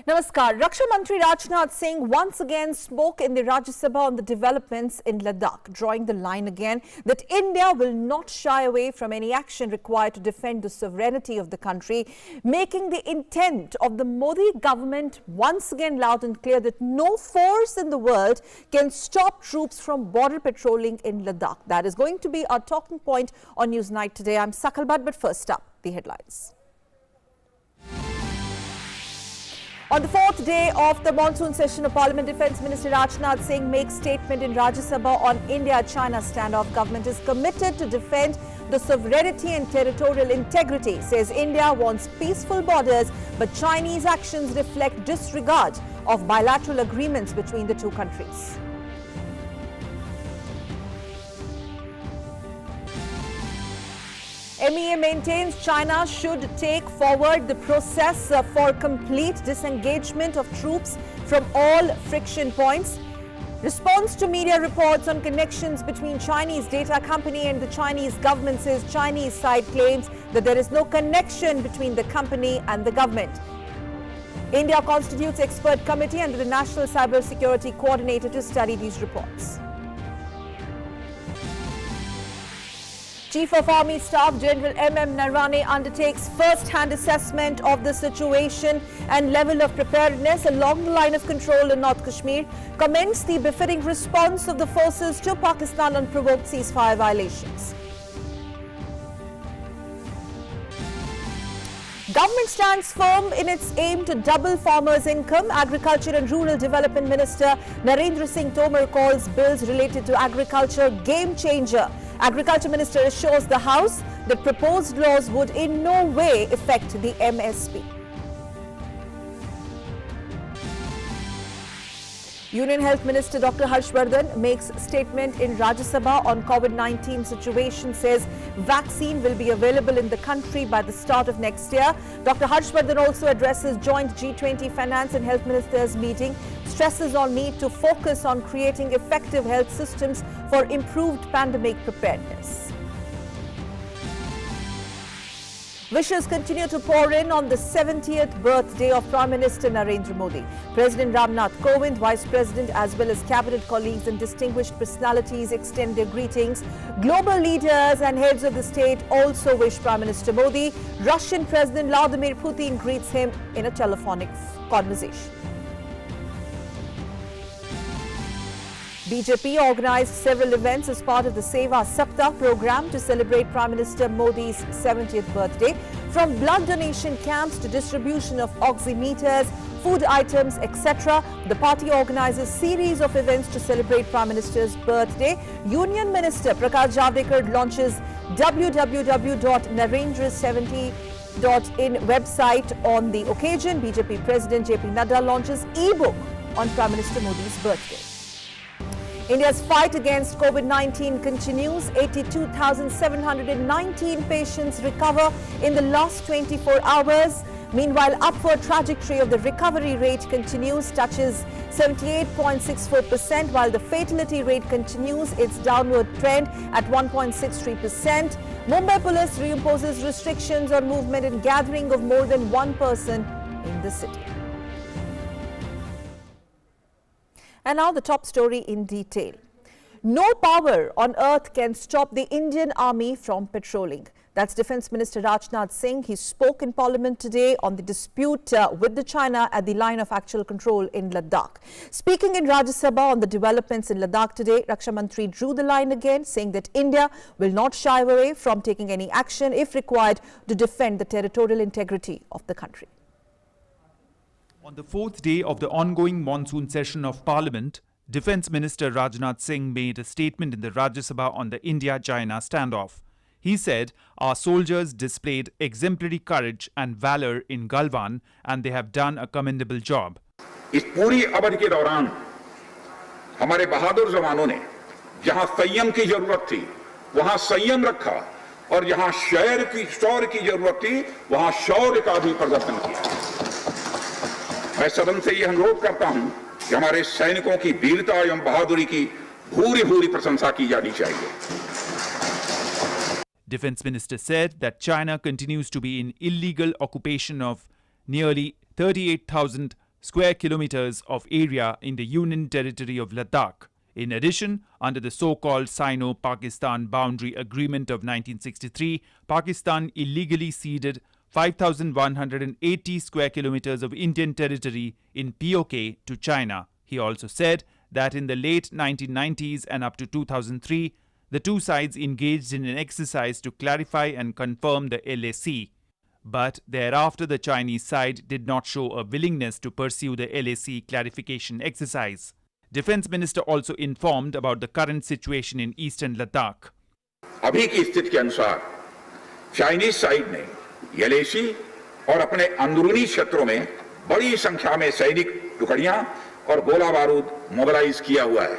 Namaskar. Raksha Mantri Rajnath Singh once again spoke in the Rajya Sabha on the developments in Ladakh, drawing the line again that India will not shy away from any action required to defend the sovereignty of the country, making the intent of the Modi government once again loud and clear that no force in the world can stop troops from border patrolling in Ladakh. That is going to be our talking point on Newsnight today. I'm Sakal Bhatt, but first up, the headlines. On the fourth day of the monsoon session of Parliament, Defence Minister Rajnath Singh makes statement in Rajya Sabha on India-China standoff. Government is committed to defend the sovereignty and territorial integrity. Says India wants peaceful borders, but Chinese actions reflect disregard of bilateral agreements between the two countries. MEA maintains China should take forward the process for complete disengagement of troops from all friction points. Response to media reports on connections between Chinese data company and the Chinese government says Chinese side claims that there is no connection between the company and the government. India constitutes expert committee under the National Cyber Security Coordinator to study these reports. Chief of Army Staff General M.M. Naravane undertakes first-hand assessment of the situation and level of preparedness along the line of control in North Kashmir, commends the befitting response of the forces to Pakistan on provoked ceasefire violations. Government stands firm in its aim to double farmers' income. Agriculture and Rural Development Minister Narendra Singh Tomar calls bills related to agriculture game changer. Agriculture Minister assures the House that proposed laws would in no way affect the MSP. Union Health Minister Dr. Harshvardhan makes statement in Rajya Sabha on COVID-19 situation, says vaccine will be available in the country by the start of next year. Dr. Harshvardhan also addresses joint G20 Finance and Health Ministers meeting, stresses on need to focus on creating effective health systems for improved pandemic preparedness. Wishes continue to pour in on the 70th birthday of Prime Minister Narendra Modi. President Rajnath Singh, Vice President as well as cabinet colleagues and distinguished personalities extend their greetings. Global leaders and heads of the state also wish Prime Minister Modi. Russian President Vladimir Putin greets him in a telephonic conversation. BJP organized several events as part of the Seva Saptah program to celebrate Prime Minister Modi's 70th birthday. From blood donation camps to distribution of oximeters, food items, etc., the party organizes series of events to celebrate Prime Minister's birthday. Union Minister Prakash Javadekar launches www.narendra70.in website on the occasion. BJP President JP Nadda launches e-book on Prime Minister Modi's birthday. India's fight against COVID-19 continues. 82,719 patients recover in the last 24 hours. Meanwhile, upward trajectory of the recovery rate continues, touches 78.64%, while the fatality rate continues its downward trend at 1.63%. Mumbai police reimposes restrictions on movement and gathering of more than one person in the city. And now the top story in detail. No power on earth can stop the Indian Army from patrolling. That's Defence Minister Rajnath Singh. He spoke in Parliament today on the dispute with the China at the line of actual control in Ladakh. Speaking in Rajya Sabha on the developments in Ladakh today, Raksha Mantri drew the line again, saying that India will not shy away from taking any action if required to defend the territorial integrity of the country. On the fourth day of the ongoing monsoon session of Parliament, Defence Minister Rajnath Singh made a statement in the Rajya Sabha on the India-China standoff. He said, "Our soldiers displayed exemplary courage and valour in Galwan and they have done a commendable job." इस पूरी अवधि के दौरान हमारे बहादुर जवानों ने जहां संयम की जरूरत थी वहां संयम रखा और जहां शौर्य की जरूरत थी वहां शौर्य का भी प्रदर्शन किया। मैं सदन से यह अनुरोध करता हूं कि हमारे सैनिकों की वीरता एवं बहादुरी की भूरी प्रशंसा की जानी चाहिए। Defence Minister said that China continues to be in illegal occupation of nearly 38,000 square kilometers of area in the Union Territory of Ladakh. In addition, under the so-called Sino-Pakistan Boundary Agreement of 1963, Pakistan illegally ceded 5,180 square kilometers of Indian territory in POK to China. He also said that in the late 1990s and up to 2003, the two sides engaged in an exercise to clarify and confirm the LAC. But thereafter, the Chinese side did not show a willingness to pursue the LAC clarification exercise. Defence Minister also informed about the current situation in eastern Ladakh. अभी की स्थिति के अनुसार Chinese side ने LAC और अपने अंदरूनी क्षेत्रों में बड़ी संख्या में सैनिक टुकड़ियां और गोला बारूद मोबिलाइज किया हुआ है।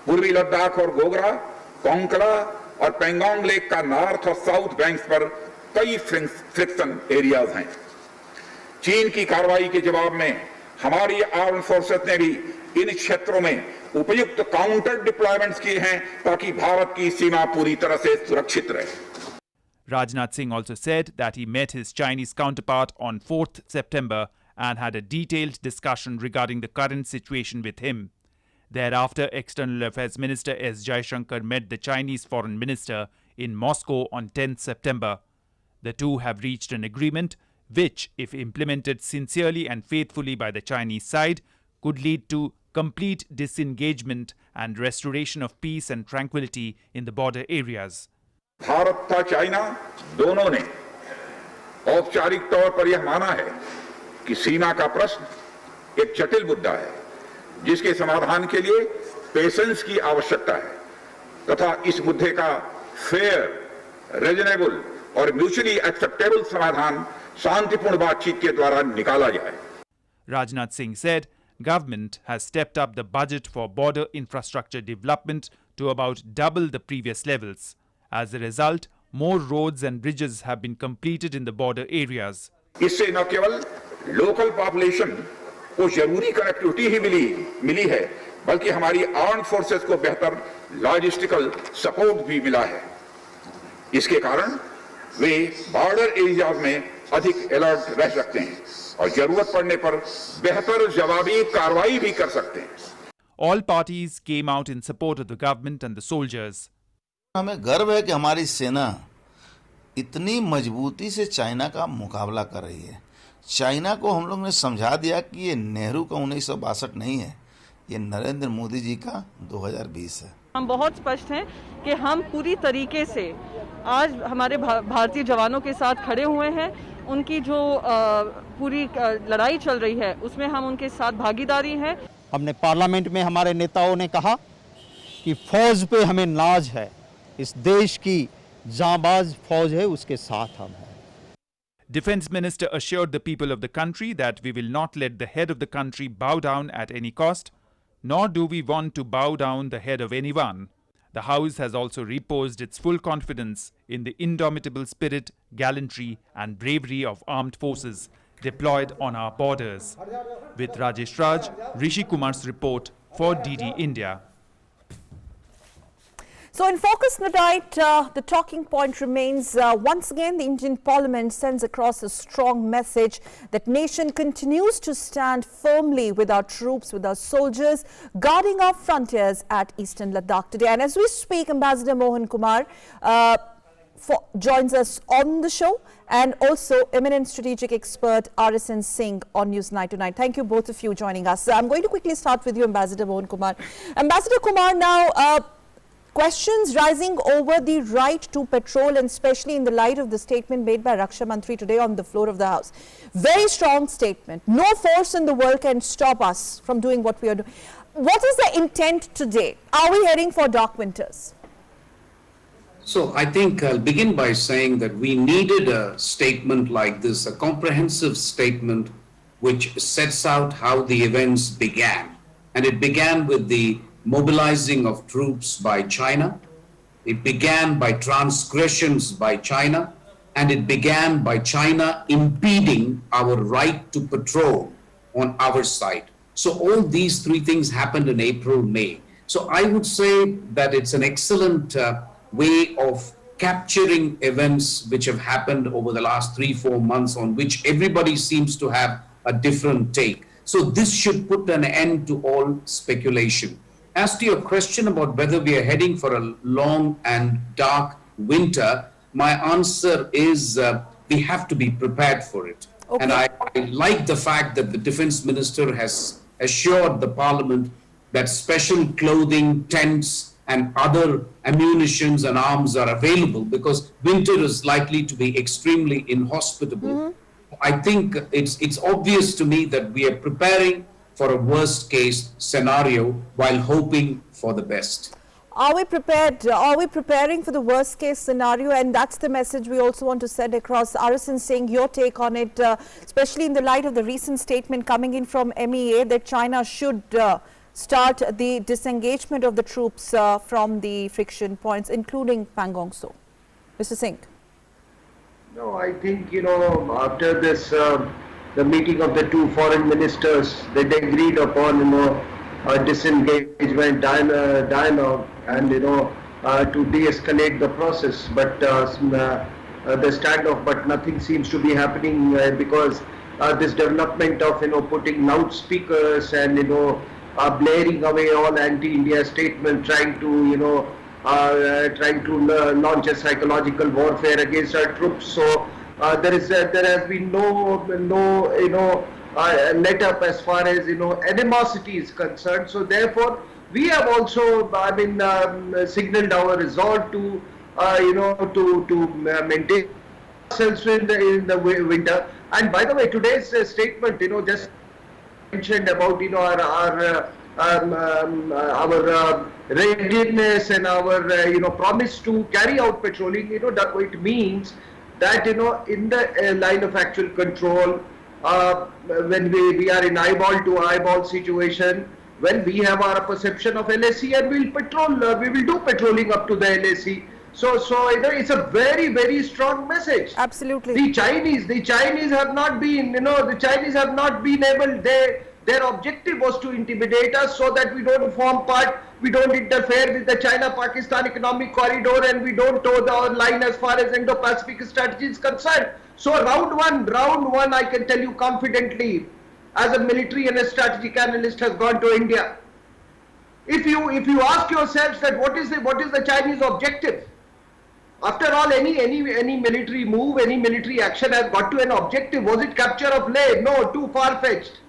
पूर्वी लद्दाख और गोगरा, कोंकला और पेंगोंग लेक का नॉर्थ और साउथ बैंक्स पर कई फ्रिक्शन एरियाज हैं। चीन की कार्रवाई के जवाब में हमारी आर्म्ड फोर्सेस ने भी इन क्षेत्रों में उपयुक्त काउंटर डिप्लॉयमेंट्स किए हैं ताकि भारत की सीमा पूरी तरह से सुरक्षित रहे। Rajnath Singh also said that he met his Chinese counterpart on 4th September and had a detailed discussion regarding the current situation with him. Thereafter, External Affairs Minister S. Jaishankar met the Chinese Foreign Minister in Moscow on 10th September. The two have reached an agreement which, if implemented sincerely and faithfully by the Chinese side, could lead to complete disengagement and restoration of peace and tranquility in the border areas. Bharat था China दोनों ने औपचारिक तौर पर यह माना है कि सीमा का प्रश्न एक जटिल मुद्दा है जिसके समाधान के लिए पेशेंस की आवश्यकता है तथा इस मुद्दे का फेयर, रीजनेबल और म्यूचुअली एक्सेप्टेबल समाधान शांतिपूर्ण बातचीत के द्वारा निकाला जाए। Rajnath Singh said government has stepped up the budget for border infrastructure development to about double the previous levels. As a result, more roads and bridges have been completed in the border areas. इससे न केवल local population को जरूरी connectivity ही मिली है बल्कि हमारी armed forces को बेहतर लॉजिस्टिकल सपोर्ट भी मिला है। इसके कारण वे बॉर्डर एरियाज में अधिक अलर्ट रह सकते हैं और जरूरत पड़ने पर बेहतर जवाबी कार्रवाई भी कर सकते हैं। All parties came out in support of the government and the soldiers. हमें गर्व है कि हमारी सेना इतनी मजबूती से चाइना का मुकाबला कर रही है। चाइना को हम लोग ने समझा दिया कि ये नेहरू का 1962 नहीं है, ये नरेंद्र मोदी जी का 2020 है। हम बहुत स्पष्ट हैं कि हम पूरी तरीके से आज हमारे भारतीय जवानों के साथ खड़े हुए हैं। उनकी जो पूरी लड़ाई चल रही है उसमें हम उनके साथ भागीदारी हैं। हमने पार्लियामेंट में हमारे नेताओं ने कहा कि फौज पे हमें नाज है, इस देश की जांबाज फौज है, उसके साथ हम हैं। Defence Minister assured the people of the country that we will not let the head of the country bow down at any cost, nor do we want to bow down the head of anyone. The House has also reposed its full confidence in the indomitable spirit, gallantry and bravery of armed forces deployed on our borders. With Rajesh Raj, Rishi Kumar's report for DD India. So in focus tonight, the talking point remains once again the Indian Parliament sends across a strong message that nation continues to stand firmly with our troops, with our soldiers guarding our frontiers at eastern Ladakh today. And as we speak, Ambassador Mohan Kumar joins us on the show, and also eminent strategic expert RSN Singh on News 9 tonight. Thank you both of you joining us. I'm going to quickly start with you, Ambassador Mohan Kumar. Ambassador Kumar, now questions rising over the right to patrol, and especially in the light of the statement made by Raksha Mantri today on the floor of the House. Very strong statement. No force in the world can stop us from doing what we are doing. What is the intent today? Are we heading for dark winters? So I think I'll begin by saying that we needed a statement like this, a comprehensive statement which sets out how the events began. And it began with the mobilizing of troops by China. It began by transgressions by China, and it began by China impeding our right to patrol on our side. So all these three things happened in April, May. So I would say that it's an excellent way of capturing events which have happened over the last 3-4 months, on which everybody seems to have a different take. So this should put an end to all speculation. As to your question about whether we are heading for a long and dark winter, my answer is we have to be prepared for it. Okay. And I like the fact that the Defence Minister has assured the Parliament that special clothing, tents and other ammunitions and arms are available because winter is likely to be extremely inhospitable. I think it's obvious to me that we are preparing for a worst case scenario while hoping for the best. Are we prepared? Are we preparing for the worst case scenario? And that's the message we also want to send across. Arasan Singh, your take on it, especially in the light of the recent statement coming in from MEA that China should start the disengagement of the troops from the friction points, including Pangong So. Mr. Singh. No, I think, after this, the meeting of the two foreign ministers, they agreed upon, a disengagement dialogue and, to de-escalate the process. But the standoff, but nothing seems to be happening because this development of, putting loudspeakers and, blaring away all anti-India statements, trying to, launch a psychological warfare against our troops. So there has been no let up as far as animosity is concerned. So therefore, we have also signaled our resolve to maintain ourselves in the winter. And by the way, today's statement, just mentioned about our readiness and our promise to carry out patrolling. That it means that in the line of actual control, when we are in eyeball to eyeball situation, when we have our perception of LAC and we'll patrol, we will do patrolling up to the LAC. So it's a very, very strong message. Absolutely. The Chinese have not been, the Chinese have not been able. Their objective was to intimidate us so that we don't form part, we don't interfere with the China-Pakistan economic corridor, and we don't toe our line as far as Indo-Pacific strategy is concerned. So round one, I can tell you confidently, as a military and a strategic analyst, has gone to India. If you ask yourselves that what is the Chinese objective? After all, any military move, any military action has got to an objective. Was it capture of Leh? No, too far-fetched.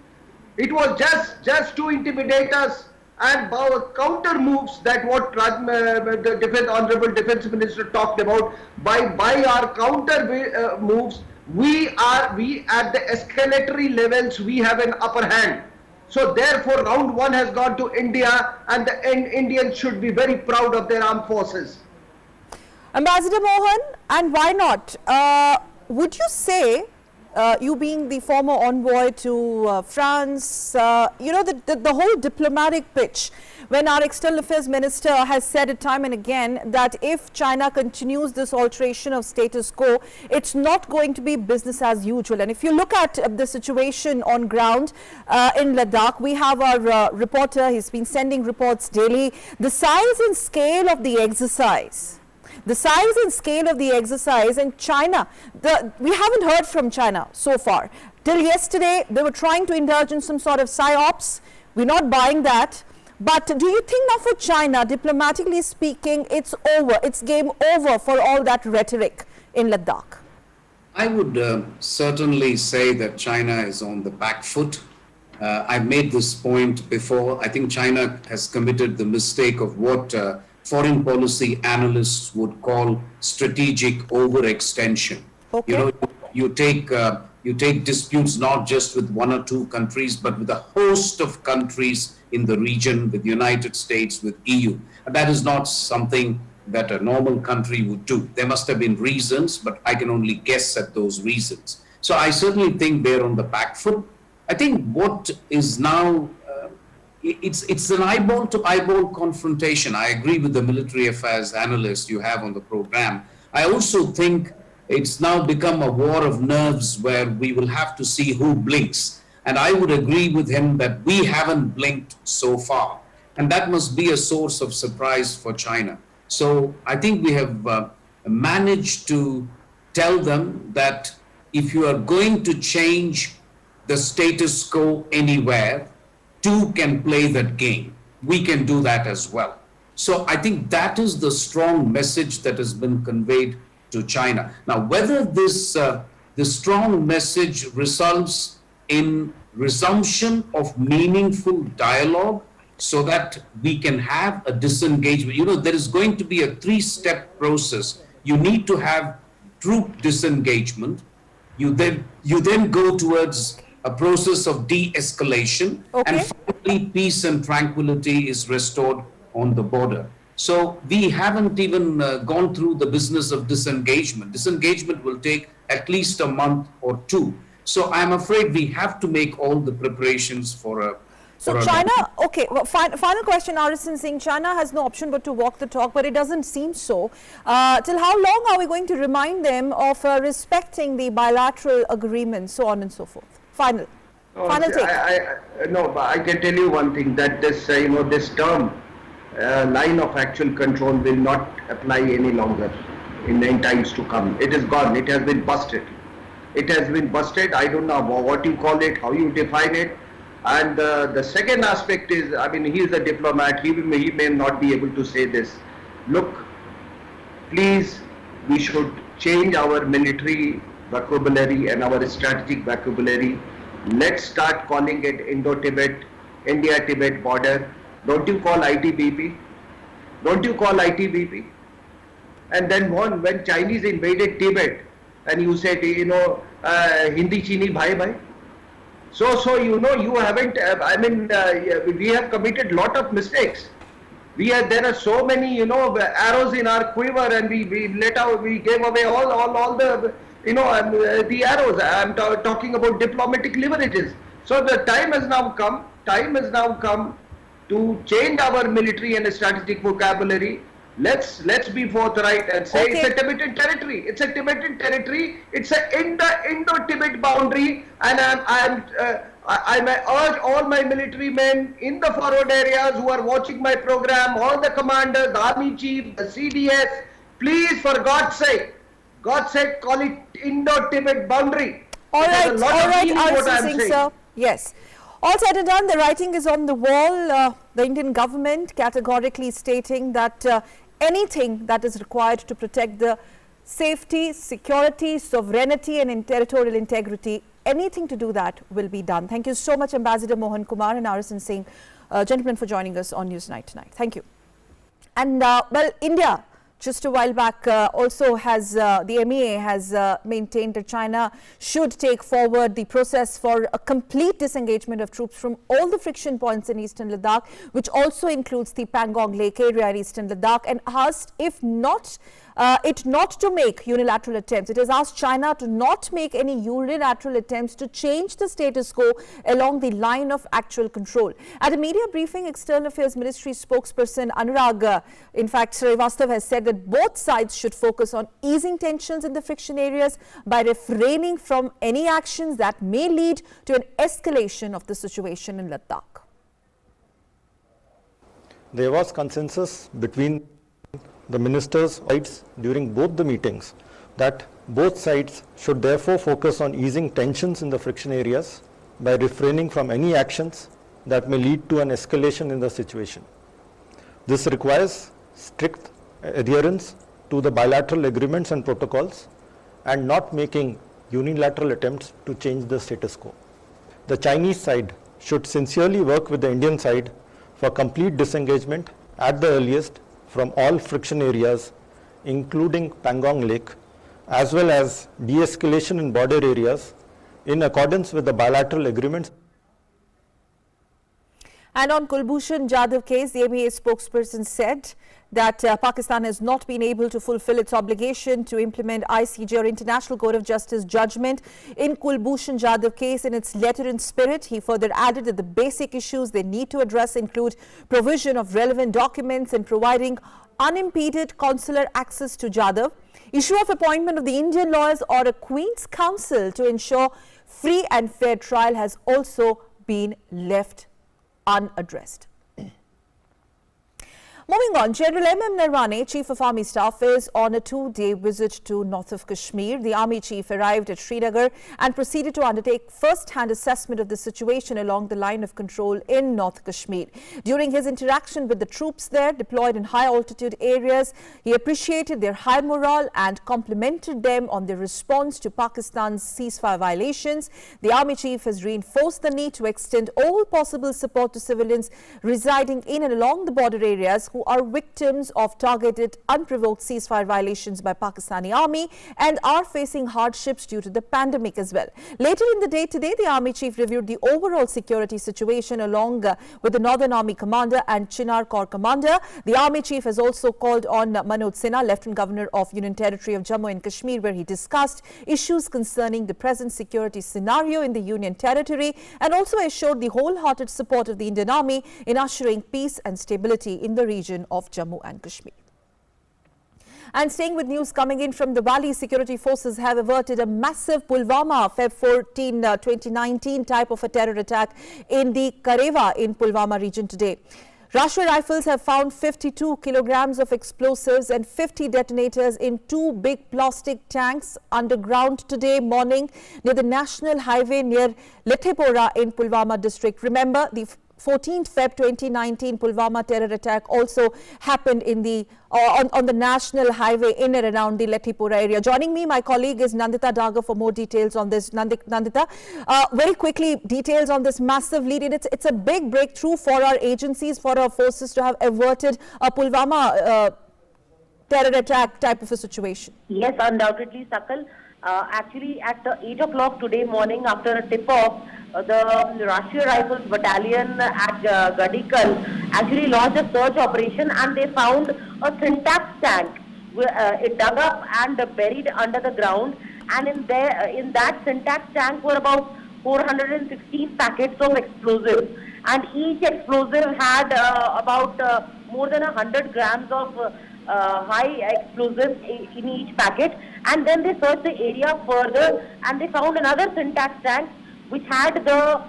It was just to intimidate us and our counter moves, that what the Honorable Defence Minister talked about. By our counter moves, we at the escalatory levels, we have an upper hand. So therefore, round one has gone to India, and the Indians should be very proud of their armed forces. Ambassador Mohan, and why not? Would you say, you being the former envoy to France, the whole diplomatic pitch, when our External Affairs Minister has said it time and again that if China continues this alteration of status quo, it's not going to be business as usual. And if you look at the situation on ground in Ladakh, we have our reporter, he's been sending reports daily. The size and scale of the exercise. The size and scale of the exercise in China, we haven't heard from China so far. Till yesterday, they were trying to indulge in some sort of psyops. We're not buying that. But do you think now for China, diplomatically speaking, it's over, it's game over for all that rhetoric in Ladakh? I would certainly say that China is on the back foot. I've made this point before. I think China has committed the mistake of what foreign policy analysts would call strategic overextension. Okay. You take disputes not just with one or two countries, but with a host of countries in the region, with the United States, with EU. And that is not something that a normal country would do. There must have been reasons, but I can only guess at those reasons. So I certainly think they're on the back foot. I think what is now it's an eyeball-to-eyeball confrontation. I agree with the military affairs analyst you have on the program. I also think it's now become a war of nerves where we will have to see who blinks. And I would agree with him that we haven't blinked so far. And that must be a source of surprise for China. So I think we have managed to tell them that if you are going to change the status quo anywhere. Two can play that game. We can do that as well. So I think that is the strong message that has been conveyed to China. Now, whether this strong message results in resumption of meaningful dialogue so that we can have a disengagement. You know, there is going to be a three-step process. You need to have troop disengagement. You then go towards a process of de-escalation, and finally peace and tranquility is restored on the border. So we haven't even gone through the business of disengagement. Disengagement will take at least a month or two. So I'm afraid we have to make all the preparations for a... So China, okay, well, final question, RSN Singh. China has no option but to walk the talk, but it doesn't seem so. Till how long are we going to remind them of respecting the bilateral agreements, so on and so forth? Final take. No, but I can tell you one thing, that this, this term, line of actual control will not apply any longer in times to come. It is gone. It has been busted. It has been busted. I don't know what you call it, how you define it. And the second aspect is, I mean, he is a diplomat. He may not be able to say this. Look, please, we should change our military vocabulary and our strategic vocabulary. Let's start calling it Indo-Tibet, India-Tibet border. Don't you call ITBP? Don't you call ITBP? And then when Chinese invaded Tibet, and you said, Hindi Chini bhai bhai. So you haven't, we have committed lot of mistakes. There are so many, arrows in our quiver, and we gave away all the, the arrows. I'm talking about diplomatic leverages. So the time has now come to change our military and strategic vocabulary. Let's be forthright and say it's a Tibetan territory. It's a Tibetan territory. It's an Indo-Tibet boundary, and I may urge all my military men in the forward areas who are watching my program, all the commanders, the army chief, the CDS, please, for God's sake, call it Indo-Tibet boundary. All right, RSN Singh, sir. Yes. All said and done, the writing is on the wall. The Indian government categorically stating that anything that is required to protect the safety, security, sovereignty and territorial integrity, anything to do that will be done. Thank you so much, Ambassador Mohan Kumar and RSN Singh, gentlemen, for joining us on Newsnight tonight. Thank you. And well, India, just a while back, also has, the MEA has maintained that China should take forward the process for a complete disengagement of troops from all the friction points in eastern Ladakh, which also includes the Pangong Lake area in eastern Ladakh, and asked if not, it not to make unilateral attempts. It has asked China to not make any unilateral attempts to change the status quo along the line of actual control. At a media briefing, External Affairs Ministry spokesperson Anurag, in fact, Srivastav has said that both sides should focus on easing tensions in the friction areas by refraining from any actions that may lead to an escalation of the situation in Ladakh. There was consensus between the ministers' sides during both the meetings that both sides should therefore focus on easing tensions in the friction areas by refraining from any actions that may lead to an escalation in the situation. This requires strict adherence to the bilateral agreements and protocols and not making unilateral attempts to change the status quo. The Chinese side should sincerely work with the Indian side for complete disengagement at the earliest from all friction areas, including Pangong Lake, as well as de-escalation in border areas in accordance with the bilateral agreements. And on Kulbhushan Jadhav case, the MEA spokesperson said that Pakistan has not been able to fulfill its obligation to implement ICJ or International Court of Justice judgment in Kulbhushan Jadhav case in its letter and spirit. He further added that the basic issues they need to address include provision of relevant documents and providing unimpeded consular access to Jadhav, issue of appointment of the Indian lawyers or a Queen's Counsel to ensure free and fair trial has also been left unaddressed. Moving Moving on, General M.M. Narwane, Chief of Army Staff, is on a 2-day visit to north of Kashmir. The Army Chief arrived at Srinagar and proceeded to undertake first-hand assessment of the situation along the line of control in North Kashmir. During his interaction with the troops there deployed in high-altitude areas, he appreciated their high morale and complimented them on their response to Pakistan's ceasefire violations. The Army Chief has reinforced the need to extend all possible support to civilians residing in and along the border areas who are victims of targeted, unprovoked ceasefire violations by Pakistani Army and are facing hardships due to the pandemic as well. Later in the day today, the Army Chief reviewed the overall security situation along with the Northern Army Commander and Chinar Corps Commander. The Army Chief has also called on Manoj Sinha, Lieutenant Governor of Union Territory of Jammu and Kashmir, where he discussed issues concerning the present security scenario in the Union Territory and also assured the wholehearted support of the Indian Army in ushering peace and stability in the region of Jammu and Kashmir. And staying with news coming in from the Valley, security forces have averted a massive Pulwama Feb 14, 2019 type of a terror attack in the Karewa in Pulwama region today. Rashtriya Rifles have found 52 kilograms of explosives and 50 detonators in 2 big plastic tanks underground today morning near the National Highway near Lethepora in Pulwama district. Remember, the 14th Feb 2019 Pulwama terror attack also happened in the on the National Highway in and around the Lethepora area. Joining me, my colleague is Nandita Daga for more details on this. Nandita, very quickly, details on this massive lead. It's a big breakthrough for our agencies, for our forces to have averted a Pulwama terror attack type of a situation. Yes, undoubtedly, Sakal. Actually, at 8 o'clock today morning, after a tip-off, the Rashtriya Rifles Battalion at Gadikal actually launched a search operation and they found a syntax tank. It dug up and buried under the ground, and in that syntax tank were about 416 packets of explosives, and each explosive had about more than 100 grams of high explosives in each packet. And then they searched the area further and they found another syntax tank which had about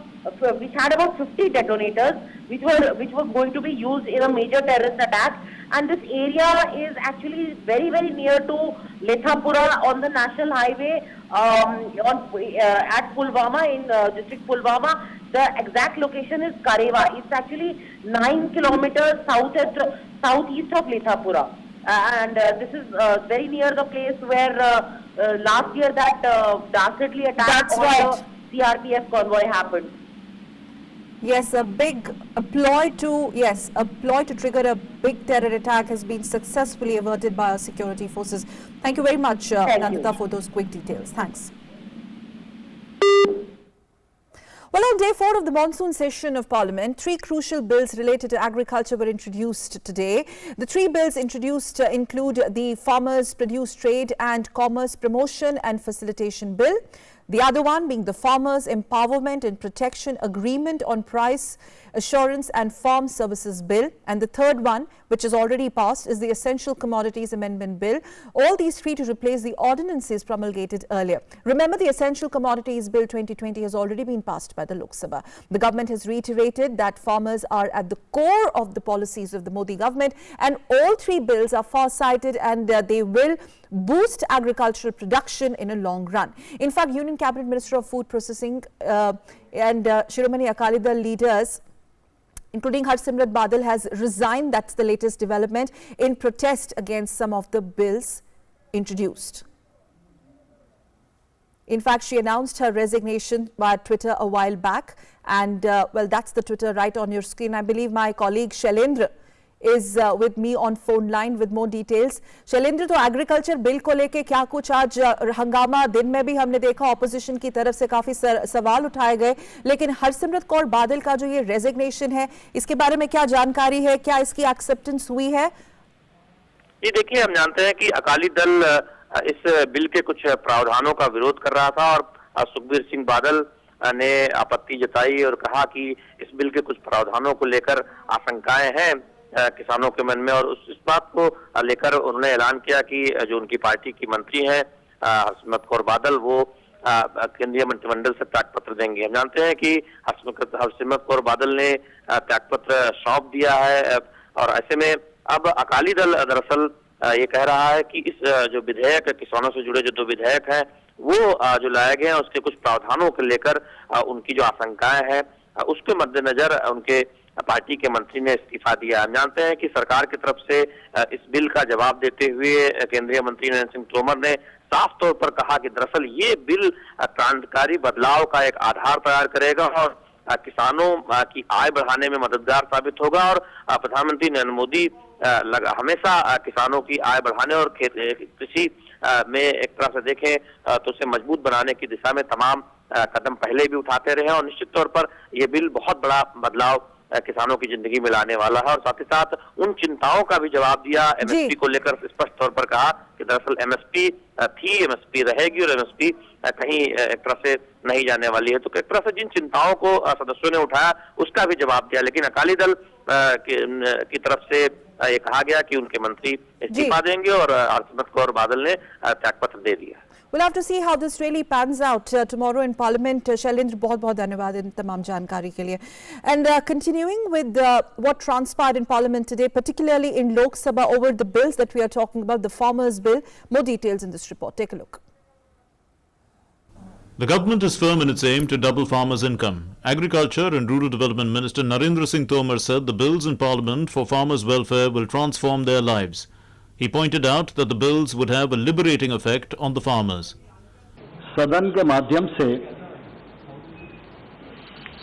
50 detonators which were going to be used in a major terrorist attack. And this area is actually very, very near to Lethapura on the National Highway at Pulwama in district Pulwama. The exact location is Karewa. It's actually 9 kilometers southeast of Lethapura. And this is very near the place where last year that dastardly attack on the CRPF convoy happened. Yes, a ploy to trigger a big terror attack has been successfully averted by our security forces. Thank you very much, Nandita, for those quick details. Thanks. Well, on day 4 of the monsoon session of Parliament, 3 crucial bills related to agriculture were introduced today. The 3 bills introduced include the Farmers Produce Trade and Commerce Promotion and Facilitation Bill. The other one being the Farmers Empowerment and Protection Agreement on Price Assurance and Farm Services Bill. And the third one, which is already passed, is the Essential Commodities Amendment Bill. All these 3 to replace the ordinances promulgated earlier. Remember, the Essential Commodities Bill 2020 has already been passed by the Lok Sabha. The government has reiterated that farmers are at the core of the policies of the Modi government, and all 3 bills are far-sighted and they will boost agricultural production in a long run. In fact, Union Cabinet Minister of Food Processing and Shiromani Akali Dal leaders, including Harsimrat Badal, has resigned. That's the latest development in protest against some of the bills introduced. In fact, she announced her resignation via Twitter a while back. And well, that's the Twitter right on your screen. I believe my colleague Shailendra is with me on phone line with more details. Shailendra, तो agriculture bill को लेके क्या कुछ आज हंगामा, दिन में भी हमने देखा ऑपोजिशन की तरफ से काफी सवाल उठाए गए, लेकिन हरसिमरत कौर बादल का जो ये रेजिग्नेशन है, इसके बारे में क्या जानकारी है, क्या इसकी एक्सेप्टेंस हुई है? ये देखिए, हम जानते हैं कि अकाली दल इस बिल के कुछ प्रावधानों का विरोध कर रहा था और सुखबीर सिंह बादल ने आपत्ति जताई और कहा कि इस बिल के कुछ प्रावधानों को लेकर आशंकाएं हैं किसानों के मन में, और इस बात को लेकर उन्होंने ऐलान किया कि जो उनकी पार्टी की मंत्री हैं हरसिमरत कौर बादल, वो केंद्रीय मंत्रिमंडल से त्यागपत्र देंगे। हम जानते हैं कि हरसिमरत कौर बादल ने त्यागपत्र सौंप दिया है और ऐसे में अब अकाली दल दरअसल ये कह रहा है कि इस जो विधेयक किसानों से जुड़े जो 2 विधेयक हैं वो जो लाए गए हैं उसके कुछ प्रावधानों को लेकर उनकी जो आशंकाएं हैं उसके मद्देनजर उनके पार्टी के मंत्री ने इस्तीफा दिया। हम जानते हैं कि सरकार की तरफ से इस बिल का जवाब देते हुए केंद्रीय मंत्री नरेंद्र सिंह तोमर ने साफ तौर पर कहा कि दरअसल ये बिल क्रांतिकारी बदलाव का एक आधार तैयार करेगा और किसानों की आय बढ़ाने में मददगार साबित होगा और प्रधानमंत्री नरेंद्र मोदी हमेशा किसानों की आय बढ़ाने और कृषि में एक तरह से देखें तो उसे मजबूत बनाने की दिशा में तमाम कदम पहले भी उठाते रहे और निश्चित तौर पर यह बिल बहुत बड़ा बदलाव किसानों की जिंदगी में लाने वाला है और साथ ही साथ उन चिंताओं का भी जवाब दिया। एमएसपी को लेकर स्पष्ट तौर पर कहा कि दरअसल एमएसपी थी, एमएसपी रहेगी और एमएसपी कहीं एक तरह से नहीं जाने वाली है। तो एक तरह से जिन चिंताओं को सदस्यों ने उठाया उसका भी जवाब दिया, लेकिन अकाली दल की तरफ से ये कहा गया कि उनके मंत्री इस्तीफा देंगे और हरसिमरत कौर बादल ने त्यागपत्र दे दिया। We'll have to see how this really pans out tomorrow in Parliament. Shailendra, बहुत-बहुत धन्यवाद इन तमाम जानकारी के लिए. And continuing with what transpired in Parliament today, particularly in Lok Sabha over the bills that we are talking about, the Farmers Bill. More details in this report. Take a look. The government is firm in its aim to double farmers' income. Agriculture and Rural Development Minister Narendra Singh Tomar said the bills in Parliament for farmers' welfare will transform their lives. He pointed out that the bills would have a liberating effect on the farmers. सदन के माध्यम से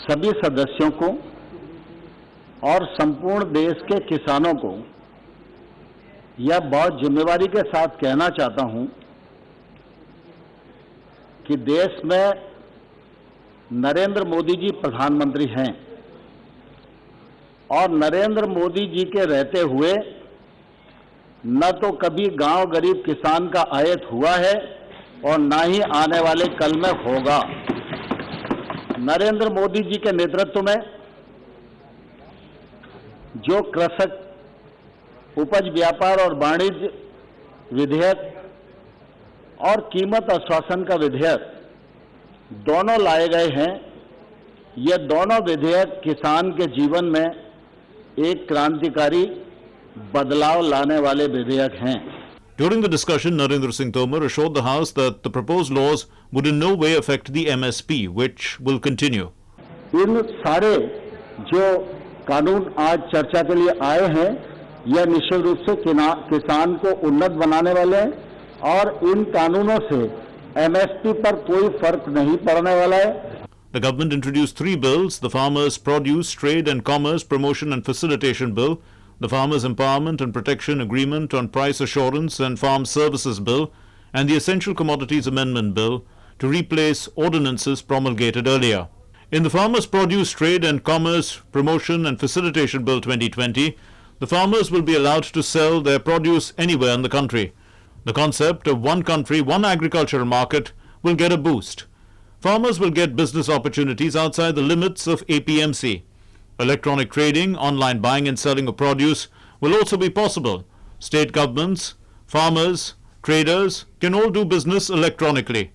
सभी सदस्यों को और संपूर्ण देश के किसानों को यह बहुत जिम्मेवारी के साथ कहना चाहता हूं कि देश में नरेंद्र मोदी जी प्रधानमंत्री हैं और नरेंद्र मोदी जी के रहते हुए न तो कभी गांव गरीब किसान का आयत हुआ है और न ही आने वाले कल में होगा। नरेंद्र मोदी जी के नेतृत्व में जो कृषक उपज व्यापार और वाणिज्य विधेयक और कीमत आश्वासन का विधेयक दोनों लाए गए हैं, ये दोनों विधेयक किसान के जीवन में एक क्रांतिकारी बदलाव लाने वाले विधेयक हैं। During the discussion, Narendra Singh Tomar assured the House that the proposed laws would in no way affect the MSP, which will continue. इन सारे जो कानून आज चर्चा के लिए आए हैं, यह निश्चित रूप से किसान को उन्नत बनाने वाले हैं और इन कानूनों से MSP पर कोई फर्क नहीं पड़ने वाला है। The government introduced 3 bills: the Farmers' Produce, Trade and Commerce Promotion and Facilitation Bill, the Farmers' Empowerment and Protection Agreement on Price Assurance and Farm Services Bill, and the Essential Commodities Amendment Bill to replace ordinances promulgated earlier. In the Farmers' Produce, Trade and Commerce Promotion and Facilitation Bill 2020, the farmers will be allowed to sell their produce anywhere in the country. The concept of one country, one agricultural market will get a boost. Farmers will get business opportunities outside the limits of APMC. Electronic trading, online buying and selling of produce will also be possible. State governments, farmers, traders can all do business electronically.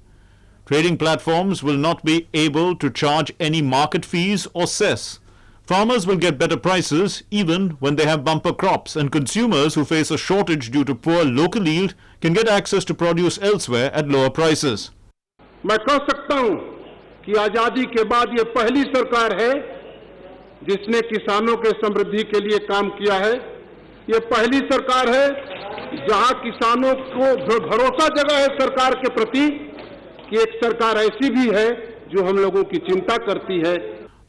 Trading platforms will not be able to charge any market fees or cess. Farmers will get better prices even when they have bumper crops, and consumers who face a shortage due to poor local yield can get access to produce elsewhere at lower prices. मैं कह सकता हूं कि आजादी के बाद ये पहली सरकार है जिसने किसानों के समृद्धि के लिए काम किया है। ये पहली सरकार है जहां किसानों को भरोसा जगा है सरकार के प्रति कि एक सरकार ऐसी भी है जो हम लोगों की चिंता करती है।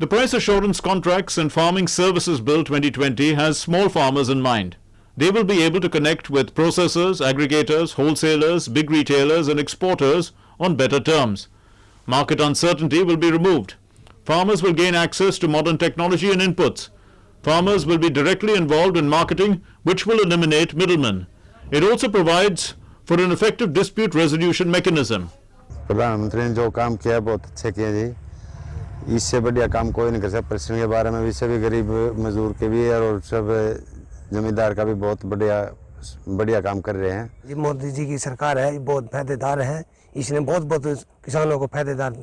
The Price Assurance Contracts and Farming Services Bill 2020 has small farmers in mind. They will be able to connect with processors, aggregators, wholesalers, big retailers and exporters on better terms. Market uncertainty will be removed. Farmers will gain access to modern technology and inputs. Farmers will be directly involved in marketing, which will eliminate middlemen. It also provides for an effective dispute resolution mechanism. प्रधानमंत्री ने जो काम किया बहुत अच्छे किया जी। इससे बढ़िया काम कोई नहीं कर सकता। परिश्रम के बारे में भी सभी गरीब मजदूर के भी और सब जमींदार का भी बहुत बढ़िया काम कर रहे हैं। ये मोदी जी की सरकार है, बहुत फायदेदार है। इसने बहुत किसानों को फायदेदार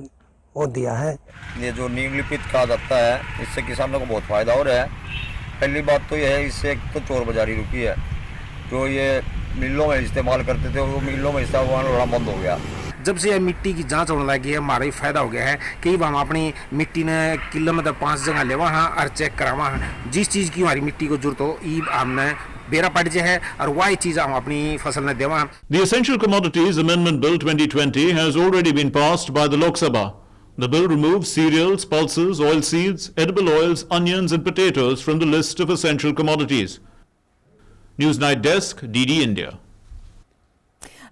वो दिया है। ये जो निम्नलिखित कहा जाता है इससे किसानों को बहुत फायदा हो रहा है पहली बात तो यह है, इससे एक तो चोर बाजारी रुकी है। जो ये मिलों में इस्तेमाल करते थे वो मिलों में इस्तेमाल होना बंद हो गया। जब से मिट्टी की जांच होने लगी है हमारा ही फायदा हो गया है कि हम अपनी मिट्टी ने किलो में 5 जगह लेवा हाँ और चेक करावा हाँ। जिस चीज़ की हमारी मिट्टी को जरूरत हो ये हमने बेरा पड़ जाए और वही चीज़ हम अपनी फसल ने देवा। The Essential Commodities Amendment Bill 2020 has already been passed by the Lok Sabha. The bill removes cereals, pulses, oilseeds, edible oils, onions and potatoes from the list of essential commodities. Newsnight Desk, DD India.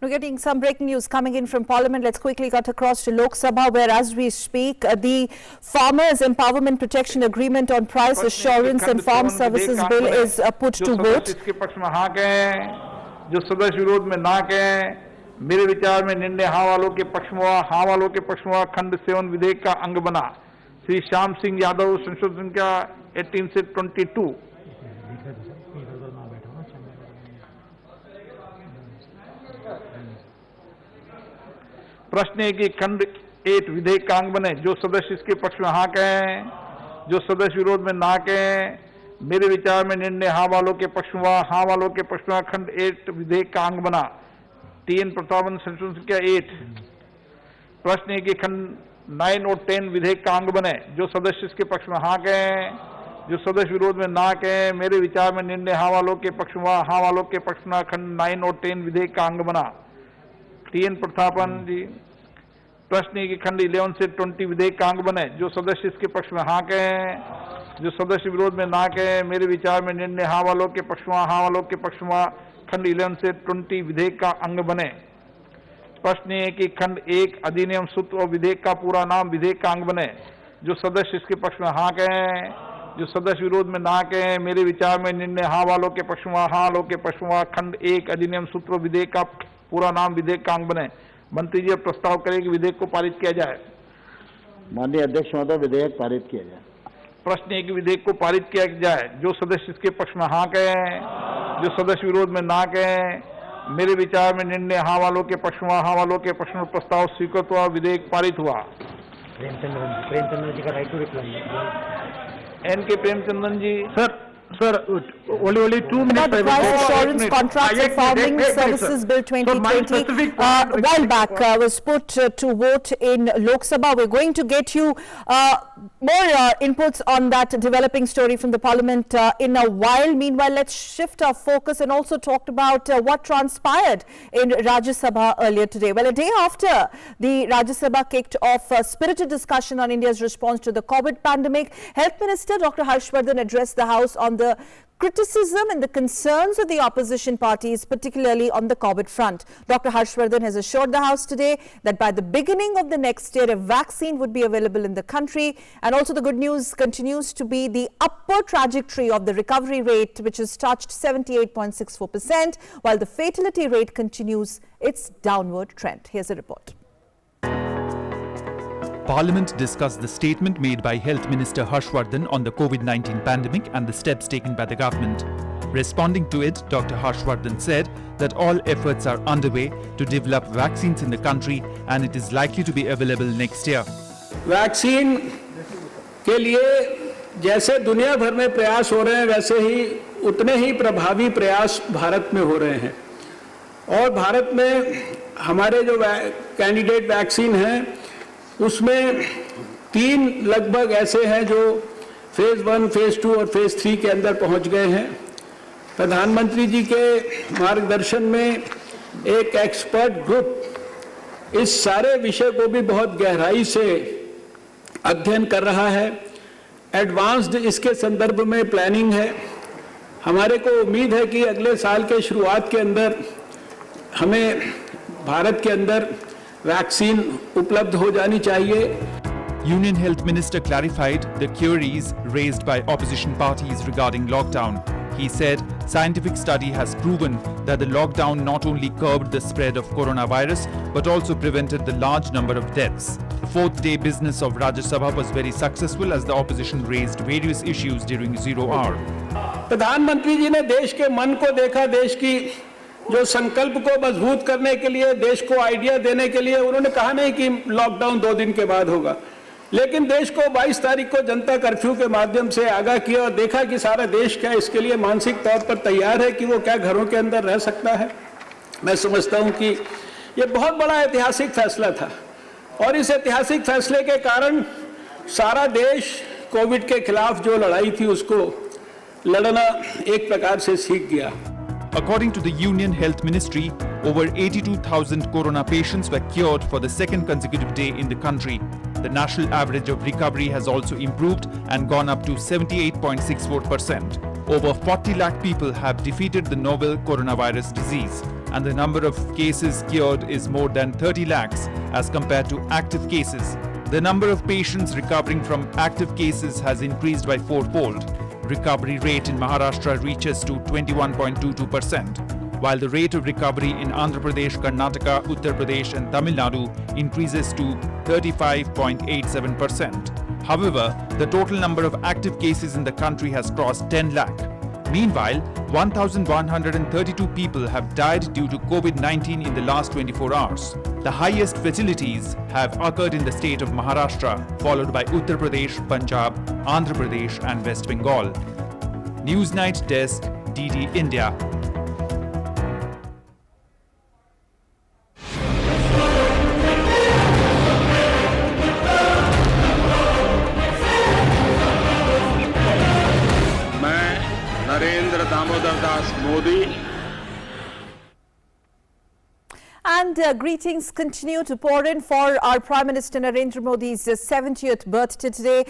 We're getting some breaking news coming in from Parliament. Let's quickly cut across to Lok Sabha, where as we speak, the Farmers Empowerment Protection Agreement on Price Assurance and Farm Services Bill is put to vote. इसके पक्ष में हाँ कहें, जो सदस्य विरोध में ना कहें, मेरे विचार में निर्णय हाँ वालों के पक्ष में हुआ, हाँ वालों के पक्ष में हुआ। खंड 7 विधेयक का अंग बना। श्री श्याम सिंह यादव संशोधन का 18 से 22। प्रश्न है कि खंड 8 विधेयक का अंग बने। जो सदस्य इसके पक्ष में हाँ कहें, जो सदस्य विरोध में ना कहें, मेरे विचार में निर्णय हाँ वालों के पक्ष में हुआ, हाँ वालों के पक्ष में खंड 8 विधेयक का अंग बना। TN प्रस्तावन संशोधन का 8। प्रश्न है कि खंड 9 और 10 विधेयक का अंग बने। जो सदस्य इसके पक्ष में हाँ कहें, जो सदस्य विरोध में ना कहें, मेरे विचार में निर्णय हाँ वालों के पक्ष में हुआ, हाँ वालों के पक्ष में खंड 9 और 10 विधेयक का अंग बना। TN प्रस्थापन जी। प्रश्न है कि खंड 11 से 20 विधेयक का अंग बने। जो सदस्य इसके पक्ष में हाँ कहें, जो सदस्य विरोध में ना कहें, मेरे विचार में निर्णय हाँ वालों के पक्ष में, हाँ वालों के पक्ष में खंड 11 से 20 विधेयक का अंग बने। प्रश्न है कि खंड 1 अधिनियम सूत्र और विधेयक का पूरा नाम विधेयक का अंग बने। जो सदस्य इसके पक्ष में हाँ कहें, जो सदस्य विरोध में ना कहें, मेरे विचार में निर्णय हाँ वालों के पक्ष में, हाँ वालों के पक्ष में खंड 1 अधिनियम सूत्र और विधेयक का पूरा नाम विधेयक का अंग बने। मंत्री जी प्रस्ताव करें कि विधेयक को पारित किया जाए। माननीय अध्यक्ष महोदय, विधेयक पारित किया जाए। प्रश्न है कि विधेयक को पारित किया जाए। जो सदस्य इसके पक्ष में हाँ कहें, जो सदस्य विरोध में ना कहें, मेरे विचार में निर्णय हाँ वालों के पक्ष में, हाँ वालों के पक्ष में प्रस्ताव स्वीकृत हुआ, विधेयक पारित हुआ। प्रेमचंद्र जी का right to reply. NK Premachandran ji. Sir, only 2 minutes. The Price Assurance Contracts and Farming Services Bill 2020 a while back was put to vote in Lok Sabha. We're going to get you more inputs on that developing story from the Parliament in a while. Meanwhile, let's shift our focus and also talk about what transpired in Rajya Sabha earlier today. Well, a day after the Rajya Sabha kicked off a spirited discussion on India's response to the COVID pandemic, Health Minister Dr. Harshvardhan addressed the House on the criticism and the concerns of the opposition parties, particularly on the COVID front. Dr. Harshvardhan has assured the House today that by the beginning of the next year, a vaccine would be available in the country. And also the good news continues to be the upward trajectory of the recovery rate, which has touched 78.64%, while the fatality rate continues its downward trend. Here's a report. Parliament discussed the statement made by Health Minister Harshvardhan on the COVID-19 pandemic and the steps taken by the government. Responding to it, Dr. Harshvardhan said that all efforts are underway to develop vaccines in the country and it is likely to be available next year. Vaccine के लिए जैसे दुनिया भर में प्रयास हो रहे हैं, वैसे ही उतने ही प्रभावी प्रयास भारत में हो रहे हैं। और भारत में हमारे जो कैंडिडेट वैक्सीन हैं, उसमें 3 लगभग ऐसे हैं जो फेज 1, फेज 2 और फेज 3 के अंदर पहुंच गए हैं। प्रधानमंत्री जी के मार्गदर्शन में एक एक्सपर्ट ग्रुप इस सारे विषय को भी बहुत गहराई से अध्ययन कर रहा है। एडवांस्ड इसके संदर्भ में प्लानिंग है। हमारे को उम्मीद है कि अगले साल के शुरुआत के अंदर हमें भारत के अंदर वैक्सीन उपलब्ध हो जानी चाहिए। Union Health Minister clarified the queries raised by opposition parties regarding lockdown. He said scientific study has proven that the lockdown not only curbed the spread of coronavirus but also prevented the large number of deaths. The 4th day business of Rajya Sabha was very successful as the opposition raised various issues during zero hour. प्रधानमंत्री जी ने देश के मन को देखा, देश की जो संकल्प को मजबूत करने के लिए, देश को आइडिया देने के लिए उन्होंने कहा नहीं कि लॉकडाउन 2 दिन के बाद होगा। लेकिन देश को 22 तारीख को जनता कर्फ्यू के माध्यम से आगाह किया और देखा कि सारा देश क्या इसके लिए मानसिक तौर पर तैयार है कि वो क्या घरों के अंदर रह सकता है। मैं समझता हूं कि ये बहुत बड़ा ऐतिहासिक फैसला था और इस ऐतिहासिक फैसले के कारण सारा देश कोविड के खिलाफ जो लड़ाई थी उसको लड़ना एक प्रकार से सीख गया। According to the Union Health Ministry, over 82,000 corona patients were cured for the second consecutive day in the country. The national average of recovery has also improved and gone up to 78.64%. Over 40 lakh people have defeated the novel coronavirus disease, and the number of cases cured is more than 30 lakhs as compared to active cases. The number of patients recovering from active cases has increased by fourfold. Recovery rate in Maharashtra reaches to 21.22%, while the rate of recovery in Andhra Pradesh, Karnataka, Uttar Pradesh and Tamil Nadu increases to 35.87%. However, the total number of active cases in the country has crossed 10 lakh. Meanwhile, 1,132 people have died due to COVID-19 in the last 24 hours. The highest fatalities have occurred in the state of Maharashtra, followed by Uttar Pradesh, Punjab, Andhra Pradesh and West Bengal. Newsnight Desk, DD India. Narendra Damodar Das Modi And greetings continue to pour in for our Prime Minister Narendra Modi's 70th birthday today.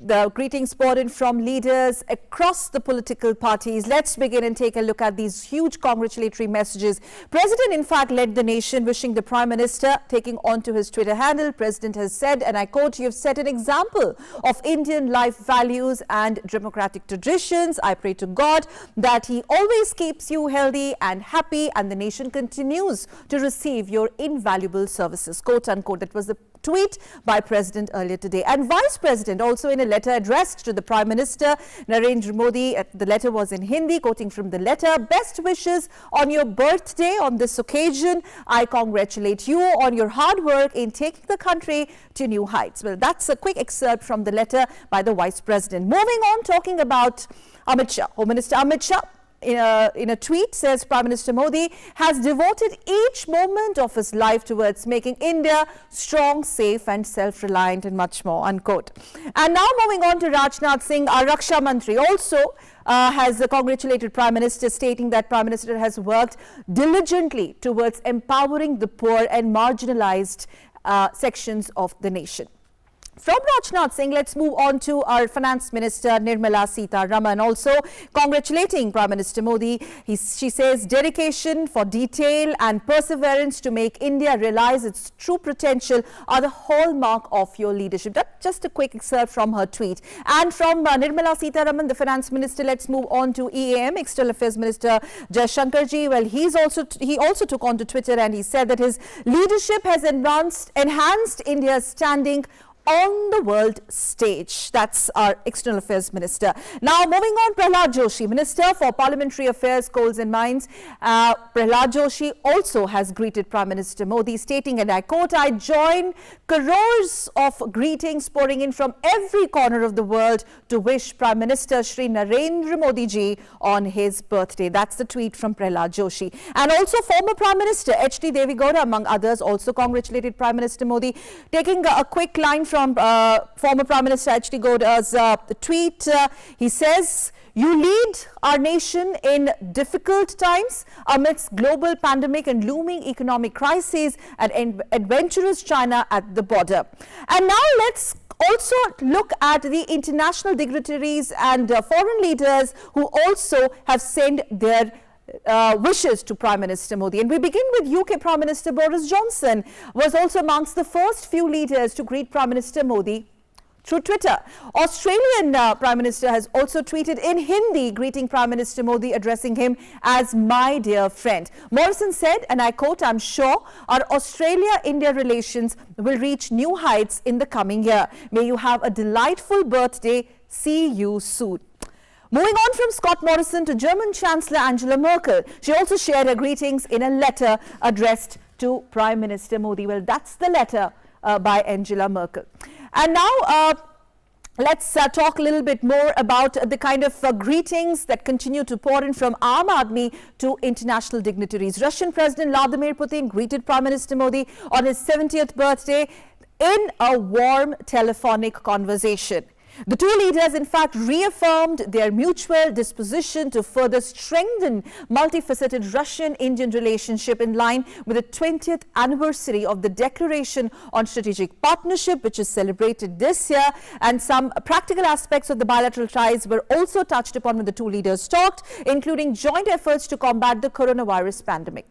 The greetings poured in from leaders across the political parties. Let's begin and take a look at these huge congratulatory messages. President, in fact, led the nation, wishing the Prime Minister, taking on to his Twitter handle. President has said, and I quote, "You have set an example of Indian life values and democratic traditions. I pray to God that he always keeps you healthy and happy, and the nation continues to receive your invaluable services," quote unquote. That was the tweet by President earlier today. And Vice President also in a letter addressed to the Prime Minister Narendra Modi, the letter was in Hindi, quoting from the letter, "Best wishes on your birthday. On this occasion, I congratulate you on your hard work in taking the country to new heights." Well, that's a quick excerpt from the letter by the Vice President. Moving on, talking about Amit Shah, Home Minister Amit Shah, in a tweet says, "Prime Minister Modi has devoted each moment of his life towards making India strong, safe and self-reliant," and much more, unquote. And now moving on to Rajnath Singh, our Raksha Mantri, also has congratulated Prime Minister, stating that Prime Minister has worked diligently towards empowering the poor and marginalized sections of the nation. From Rajnath Singh, let's move on to our Finance Minister Nirmala Sitharaman, also congratulating Prime Minister Modi. She says, "Dedication for detail and perseverance to make India realize its true potential are the hallmark of your leadership." That's just a quick excerpt from her tweet. And from Nirmala Sitharaman, the Finance Minister, let's move on to EAM, External Affairs Minister Jaishankarji. Well, he also took on to Twitter and he said that his leadership has enhanced India's standing on the world stage. That's our External Affairs Minister. Now moving on, Prahlad Joshi, Minister for Parliamentary Affairs, Coals and Mines. Prahlad Joshi also has greeted Prime Minister Modi, stating, and I quote, "I join crores of greetings pouring in from every corner of the world to wish Prime Minister Shri Narendra Modi ji on his birthday." That's the tweet from Prahlad Joshi. And also former Prime Minister H.D. Devi Gowda, among others, also congratulated Prime Minister Modi, taking a quick line from former Prime Minister H.D. Gowda's tweet. He says, "You lead our nation in difficult times amidst global pandemic and looming economic crises and adventurous China at the border." And now let's also look at the international dignitaries and foreign leaders who also have sent their wishes to Prime Minister Modi. And we begin with UK Prime Minister Boris Johnson, was also amongst the first few leaders to greet Prime Minister Modi through Twitter. Australian Prime Minister has also tweeted in Hindi, greeting Prime Minister Modi, addressing him as "my dear friend." Morrison said, and I quote, "I'm sure our Australia-India relations will reach new heights in the coming year. May you have a delightful birthday. See you soon." Moving on from Scott Morrison to German Chancellor Angela Merkel. She also shared her greetings in a letter addressed to Prime Minister Modi. Well, that's the letter by Angela Merkel. And now let's talk a little bit more about the kind of greetings that continue to pour in from Aam Aadmi to international dignitaries. Russian President Vladimir Putin greeted Prime Minister Modi on his 70th birthday in a warm telephonic conversation. The two leaders, in fact, reaffirmed their mutual disposition to further strengthen multifaceted Russian-Indian relationship in line with the 20th anniversary of the Declaration on Strategic Partnership, which is celebrated this year. And some practical aspects of the bilateral ties were also touched upon when the two leaders talked, including joint efforts to combat the coronavirus pandemic.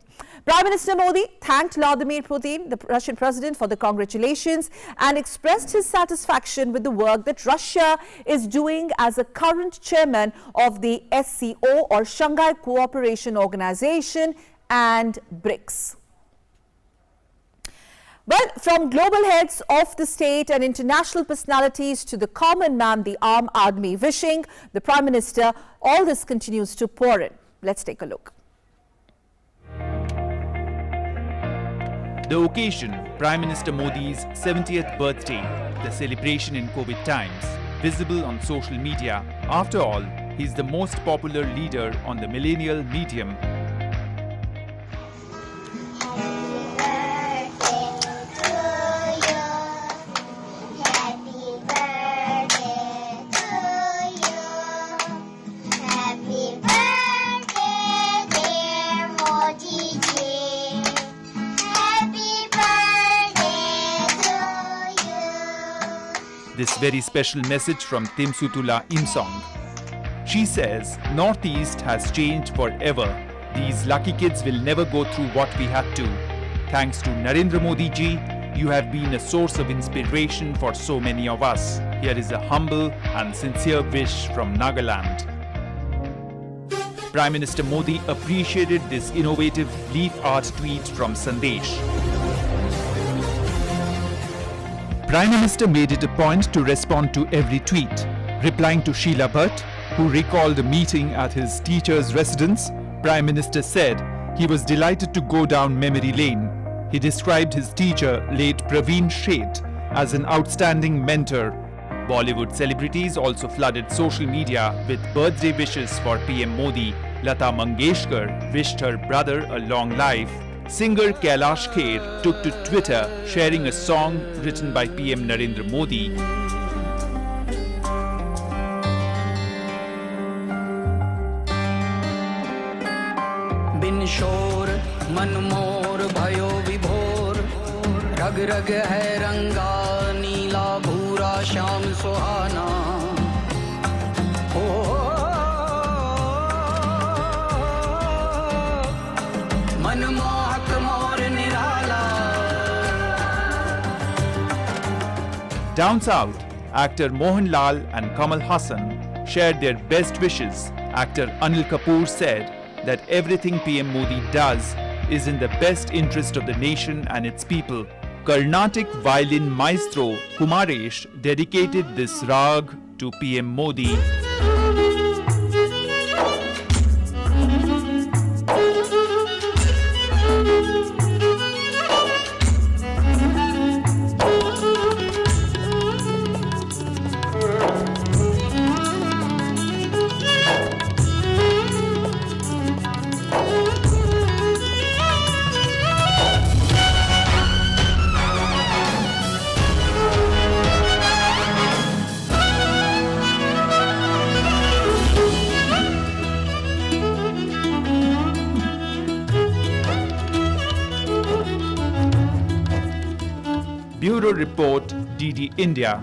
Prime Minister Modi thanked Vladimir Putin, the Russian president, for the congratulations and expressed his satisfaction with the work that Russia is doing as a current chairman of the SCO, or Shanghai Cooperation Organization, and BRICS. Well, from global heads of the state and international personalities to the common man, the Aam Aadmi wishing the Prime Minister, all this continues to pour in. Let's take a look. The occasion, Prime Minister Modi's 70th birthday, the celebration in COVID times, visible on social media. After all, he's the most popular leader on the millennial medium. This very special message from Timsutula Imsong. She says, Northeast has changed forever. These lucky kids will never go through what we had to. Thanks to Narendra Modi ji, you have been a source of inspiration for so many of us. Here is a humble and sincere wish from Nagaland. Prime Minister Modi appreciated this innovative leaf art tweet from Sandesh. Prime Minister made it a point to respond to every tweet. Replying to Sheila Bhatt, who recalled a meeting at his teacher's residence, Prime Minister said he was delighted to go down memory lane. He described his teacher, late Praveen Sheth, as an outstanding mentor. Bollywood celebrities also flooded social media with birthday wishes for PM Modi. Lata Mangeshkar wished her brother a long life. Singer Kailash Kher took to Twitter sharing a song written by PM Narendra Modi. बिन शोर मन मोर भयो विभोर रग रग है रंगा नीला भूरा श्याम सुहाना मनमोहक मोर निराला. Down south, actor Mohanlal and Kamal Hassan shared their best wishes. Actor Anil Kapoor said that everything PM Modi does is in the best interest of the nation and its people. Carnatic violin maestro Kumaresh dedicated this rag to PM Modi. Bureau Report, DD India.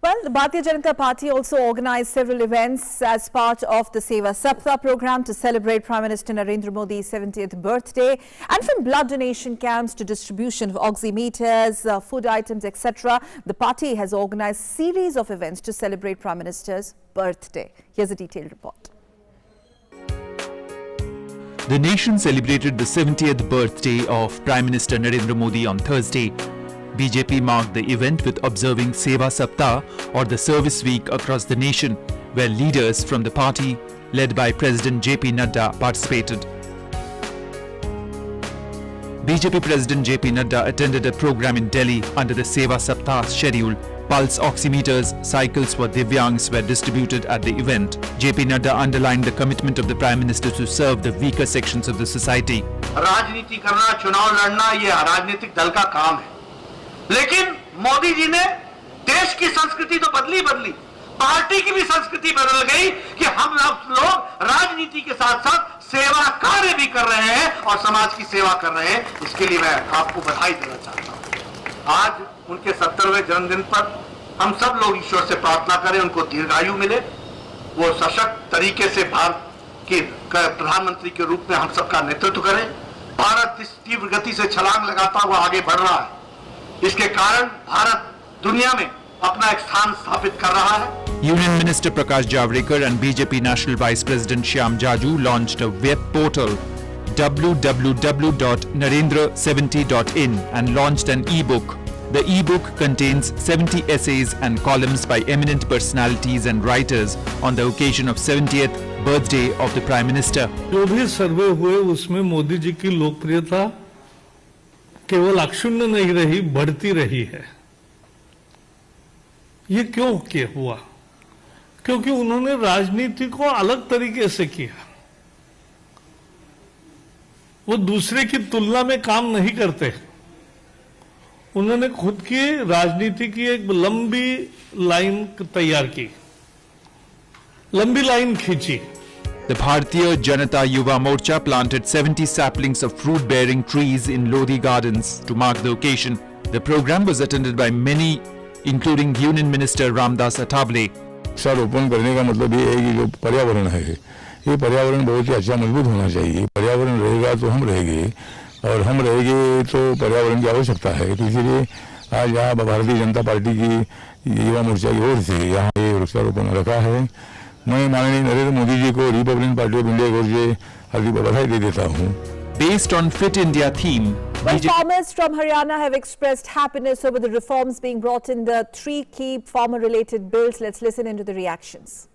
Well, the Bharatiya Janata Party also organized several events as part of the Seva Saptah program to celebrate Prime Minister Narendra Modi's 70th birthday. And from blood donation camps to distribution of oximeters, food items, etc., the party has organized a series of events to celebrate Prime Minister's birthday. Here's a detailed report. The nation celebrated the 70th birthday of Prime Minister Narendra Modi on Thursday. BJP marked the event with observing Seva Saptah, or the Service Week, across the nation, where leaders from the party, led by President JP Nadda, participated. BJP President JP Nadda attended a program in Delhi under the Seva Saptah schedule. Pulse oximeters, cycles for Divyangs were distributed at the event. JP Nadda underlined the commitment of the Prime Minister to serve the weaker sections of the society. राजनीति करना, चुनाव लड़ना, ये राजनीतिक दल का काम है, लेकिन मोदी जी ने देश की संस्कृति तो बदली, पार्टी की भी संस्कृति बदल गई कि हम लोग राजनीति के साथ साथ सेवा कार्य भी कर रहे हैं और समाज की सेवा कर रहे हैं। इसके लिए मैं आपको बधाई देना चाहता हूं। आज उनके 70वें जन्मदिन पर हम सब लोग ईश्वर से प्रार्थना करें उनको दीर्घायु मिले, वो सशक्त तरीके से भारत के प्रधानमंत्री के रूप में हम सबका नेतृत्व करें। भारत इस तीव्र गति से छलांग लगाता हुआ आगे बढ़ रहा है, इसके कारण भारत दुनिया में अपना एक स्थान स्थापित कर रहा है। Union Minister Prakash Javadekar and BJP National Vice President Shyam Jaju launched a web portal www.narendra70.in and launched an e-book. The e-book contains 70 essays and columns by eminent personalities and writers on the occasion of 70th birthday of the Prime Minister. जो भी सर्वे हुए उसमें मोदी जी की लोकप्रियता केवल अक्षुण्ण नहीं रही, बढ़ती रही है। ये क्यों हुआ? क्योंकि उन्होंने राजनीति को अलग तरीके से किया। वो दूसरे की तुलना में काम नहीं करते, उन्होंने खुद की राजनीति की एक लंबी लाइन तैयार की, लंबी लाइन खींची। The Bharatiya Janata Yuva Morcha planted 70 saplings of fruit-bearing trees in Lodi Gardens to mark the occasion. The program was attended by many, including Union Minister Ramdas Athavale. वृक्षारोपण करने का मतलब ये है कि जो पर्यावरण है, ये पर्यावरण बहुत ही अच्छा मजबूत होना चाहिए। पर्यावरण रहेगा तो हम रहेंगे, और हम रहेंगे तो पर्यावरण की आवश्यकता है। तो इसीलिए आज यहाँ भारतीय जनता पार्टी की युवा मोर्चा की ओर से यहाँ ये वृक्षारोपण रखा है। मैं माननीय नरेंद्र मोदी जी को रिपब्लिकन पार्टी ऑफ इंडिया की ओर से हार्दिक बधाई दे देता हूँ। Based on Fit India theme, well, farmers from Haryana have expressed happiness over the reforms being brought in the 3 key farmer-related bills. Let's listen into the reactions.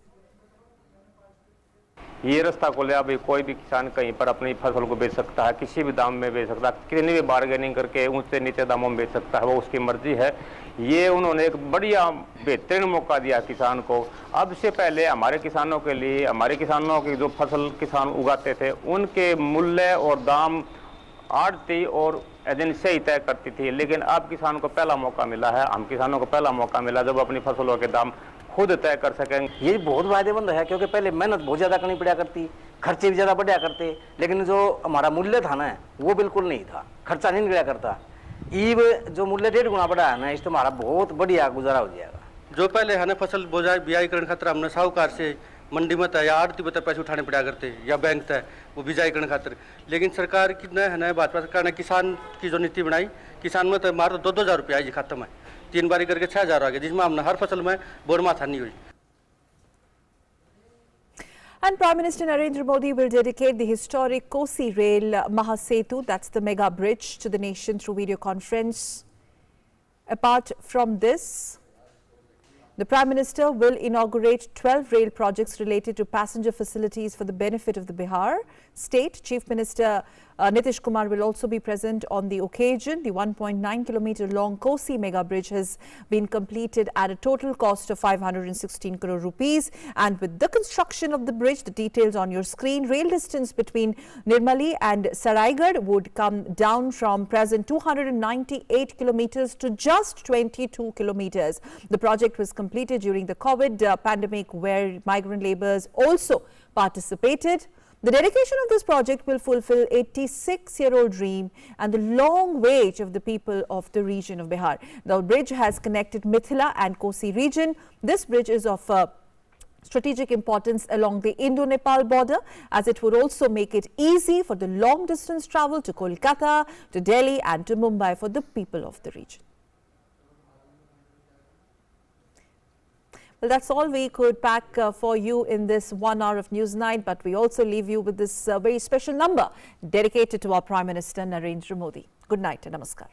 ये रास्ता खोले, अभी कोई भी किसान कहीं पर अपनी फसल को बेच सकता है, किसी भी दाम में बेच सकता है, कितनी भी बार्गेनिंग करके ऊंचे नीचे दामों में बेच सकता है, वो उसकी मर्जी है। ये उन्होंने एक बढ़िया बेहतरीन मौका दिया किसान को। अब से पहले हमारे किसानों के लिए, हमारे किसानों की जो फसल किसान उगाते थे उनके मूल्य और दाम आड़ती और एजेंसी ही तय करती थी, लेकिन अब किसान को पहला मौका मिला है, हम किसानों को पहला मौका मिला जब अपनी फसलों के दाम खुद तय कर सकेंगे। ये बहुत फायदेमंद है, क्योंकि पहले मेहनत बहुत ज़्यादा करनी पड़ा करती, खर्चे भी ज़्यादा बढ़िया करते, लेकिन जो हमारा मूल्य था ना वो बिल्कुल नहीं था, खर्चा नहीं निकला करता। ईब जो मूल्य 1.5 गुना बढ़ा है ना, इस तो हमारा बहुत बढ़िया गुजारा हो जाएगा। जो पहले हमें फसल बिजाई करने खातर हमने साहूकार से मंडी में या आड़ती में पैसे उठाने पड़ा करते या बैंक तय वो बिजाई करने खातर, लेकिन सरकार की न भाजपा सरकार ने किसान की जो नीति बनाई, किसान में तो मार 2-2 हज़ार रुपया जी खाते में 3 बारी करके 6 हज़ार आ गए, जिसमें हमने हर फसल में बोरमा था नहीं हुई। And Prime Minister Narendra Modi will dedicate the historic Kosi Rail Mahasetu, that's the mega bridge, to the nation through video conference. Apart from this, the Prime Minister will inaugurate 12 rail projects related to passenger facilities for the benefit of the Bihar state. Chief Minister Nitish Kumar will also be present on the occasion. The 1.9 kilometer long Kosi mega bridge has been completed at a total cost of 516 crore rupees. And with the construction of the bridge, the details on your screen, rail distance between Nirmali and Saraigad would come down from present 298 kilometers to just 22 kilometers. The project was completed during the COVID pandemic, where migrant laborers also participated. The dedication of this project will fulfill 86-year-old dream and the long wait of the people of the region of Bihar. The bridge has connected Mithila and Kosi region. This bridge is of strategic importance along the Indo-Nepal border, as it would also make it easy for the long distance travel to Kolkata, to Delhi and to Mumbai for the people of the region. Well, that's all we could pack for you in this 1 hour of News Night, but we also leave you with this very special number dedicated to our Prime Minister Narendra Modi. Good night and namaskar.